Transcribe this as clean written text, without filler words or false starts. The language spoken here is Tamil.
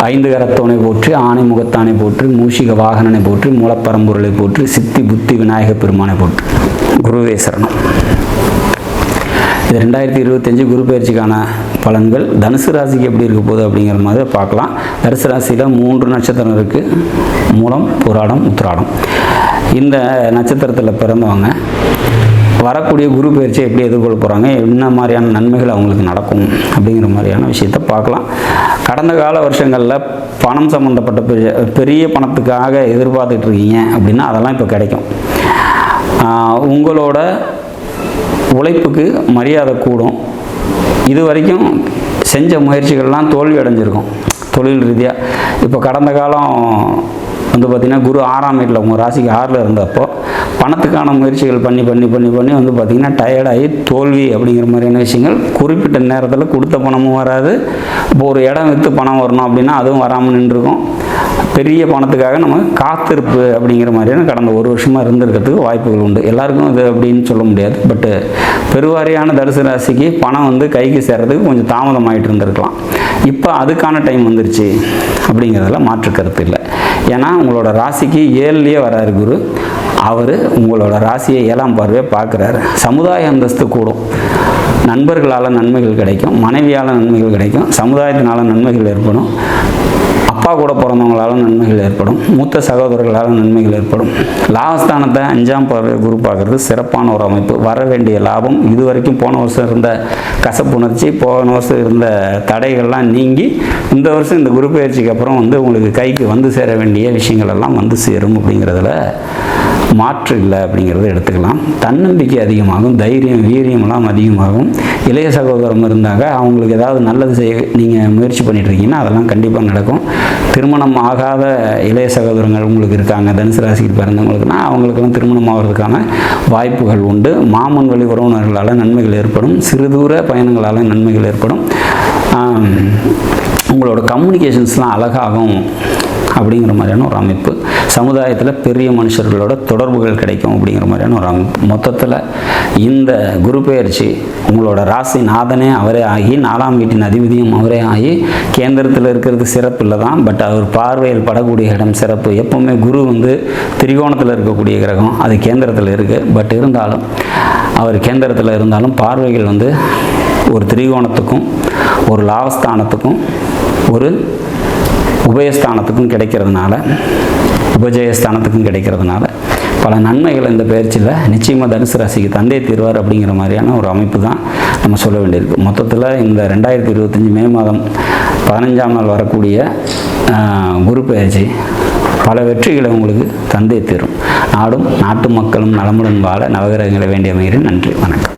ஐந்து கரத்தோனை போற்றி, ஆணை முகத்தானை போற்றி, மூஷிக வாகனனை போற்றி, மூலப்பரம்பொருளை போற்றி, சித்தி புத்தி விநாயக பெருமானை போற்றி. குருவே சரணம். இது 2025 குரு பயிற்சிக்கான பலன்கள். தனுசு ராசிக்கு எப்படி இருக்க போகுது அப்படிங்கிற மாதிரி பார்க்கலாம். தனுசு ராசியில் 3 நட்சத்திரம் இருக்குது. மூலம், பூராடம், உத்திராடம். இந்த நட்சத்திரத்தில் பிறந்தவங்க வரக்கூடிய குரு பயிற்சி எப்படி எதிர்கொள்ள போகிறாங்க, என்ன மாதிரியான நன்மைகள் அவங்களுக்கு நடக்கும் அப்படிங்கிற மாதிரியான விஷயத்தை பார்க்கலாம். கடந்த கால வருஷங்களில் பணம் சம்மந்தப்பட்ட பெரிய பணத்துக்காக எதிர்பார்த்துட்டு இருக்கீங்க அப்படின்னா அதெல்லாம் இப்போ கிடைக்கும். உங்களோட உழைப்புக்கு மரியாதை கூடும். இது வரைக்கும் செஞ்ச முயற்சிகள்லாம் தோல்வி அடைஞ்சிருக்கும் தொழில் ரீதியாக. இப்போ கடந்த காலம் வந்து பார்த்திங்கன்னா குரு 6ஆம் வீட்டில் உங்கள் ராசிக்கு 6ல் இருந்தப்போ பணத்துக்கான முயற்சிகள் பண்ணி வந்து பார்த்திங்கன்னா டயர்டாகி தோல்வி அப்படிங்கிற மாதிரியான விஷயங்கள். குறிப்பிட்ட நேரத்தில் கொடுத்த பணமும் வராது. இப்போ ஒரு இடம் விற்று பணம் வரணும் அப்படின்னா அதுவும் வராமல் நின்றுருக்கும். பெரிய பணத்துக்காக நம்ம காத்திருப்பு அப்படிங்கிற மாதிரியான கடந்த 1 வருஷமாக இருந்திருக்கிறதுக்கு வாய்ப்புகள் உண்டு. எல்லாருக்கும் இது அப்படின்னு சொல்ல முடியாது. பட்டு பெருவாரியான தனுசு ராசிக்கு பணம் வந்து கைக்கு சேர்றதுக்கு கொஞ்சம் தாமதமாகிட்டு இருந்திருக்கலாம். இப்போ அதுக்கான டைம் வந்துருச்சு அப்படிங்கிறதுல மாற்று கருத்து இல்லை. ஏன்னா உங்களோட ராசிக்கு 7லேயே வராரு குரு. அவர் உங்களோட ராசியை 7ஆம் பார்வையை பார்க்குறாரு. சமுதாய அந்தஸ்து கூடும். நண்பர்களால் நன்மைகள் கிடைக்கும், மனைவியால் நன்மைகள் கிடைக்கும், சமுதாயத்தினால நன்மைகள் ஏற்படும், அப்பா கூட பிறந்தவங்களால நன்மைகள் ஏற்படும், மூத்த சகோதரர்களால் நன்மைகள் ஏற்படும். லாபஸ்தானத்தை 5ஆம் பார்வை குரு பார்க்குறது சிறப்பான ஒரு அமைப்பு. வர வேண்டிய லாபம், இது வரைக்கும் போன வருஷம் இருந்த கசப்புணர்ச்சி, போன வருஷம் இருந்த தடைகள்லாம் நீங்கி இந்த வருஷம் இந்த குரு பயிற்சிக்கு அப்புறம் வந்து உங்களுக்கு கைக்கு வந்து சேர வேண்டிய விஷயங்கள் எல்லாம் வந்து சேரும் அப்படிங்கிறதுல மாற்று இல்லை அப்படிங்கிறத எடுத்துக்கலாம். தன்னம்பிக்கை அதிகமாகும், தைரியம் வீரியமெல்லாம் அதிகமாகும். இளைய சகோதரம் இருந்தாங்க, அவங்களுக்கு ஏதாவது நல்லது செய்ய நீங்கள் முயற்சி பண்ணிட்டுருக்கீங்கன்னா அதெல்லாம் கண்டிப்பாக நடக்கும். திருமணம் ஆகாத இளைய சகோதரங்கள் உங்களுக்கு இருக்காங்க, தனுசு ராசிக்கு பிறந்தவங்களுக்குன்னா அவங்களுக்கெல்லாம் திருமணம் ஆகிறதுக்கான வாய்ப்புகள் உண்டு. மாமன் வழி உறவினர்களால் நன்மைகள் ஏற்படும். சிறு தூர பயணங்களால் நன்மைகள் ஏற்படும். உங்களோட கம்யூனிகேஷன்ஸ்லாம் அழகாகும் அப்படிங்கிற மாதிரியான ஒரு அமைப்பு. சமுதாயத்தில் பெரிய மனுஷர்களோட தொடர்புகள் கிடைக்கும் அப்படிங்கிற மாதிரியான ஒரு அமைப்பு. மொத்தத்தில் இந்த குரு பெயர்ச்சி உங்களோட ராசி நாதனே அவரே ஆகி 4ஆம் வீட்டின் அதிபதியும் அவரே ஆகி கேந்திரத்தில் இருக்கிறது சிறப்பு இல்லை தான். பட் அவர் பார்வையில் படக்கூடிய இடம் சிறப்பு. எப்போவுமே குரு வந்து திரிகோணத்தில் இருக்கக்கூடிய கிரகம், அது கேந்திரத்தில் இருக்குது. பட் இருந்தாலும் அவர் கேந்திரத்தில் இருந்தாலும் பார்வைகள் வந்து ஒரு திரிகோணத்துக்கும் ஒரு லாபஸ்தானத்துக்கும் ஒரு உபயஸ்தானத்துக்கும் கிடைக்கிறதுனால, உபஜயஸ்தானத்துக்கும் கிடைக்கிறதுனால பல நன்மைகள் இந்த பயிற்சியில் நிச்சயமாக தனுசு ராசிக்கு தந்தை தீர்வார் அப்படிங்கிற மாதிரியான ஒரு அமைப்பு தான் நம்ம சொல்ல வேண்டியிருக்கு. மொத்தத்தில் இந்த 2025 மே மாதம் 15ஆம் நாள் வரக்கூடிய குரு பயிற்சி பல வெற்றிகளை உங்களுக்கு தந்தை தீரும். நாடும் நாட்டு மக்களும் நலமுடன் வாழ நவகிரகங்களை வேண்டிய அமைகிறேன். நன்றி, வணக்கம்.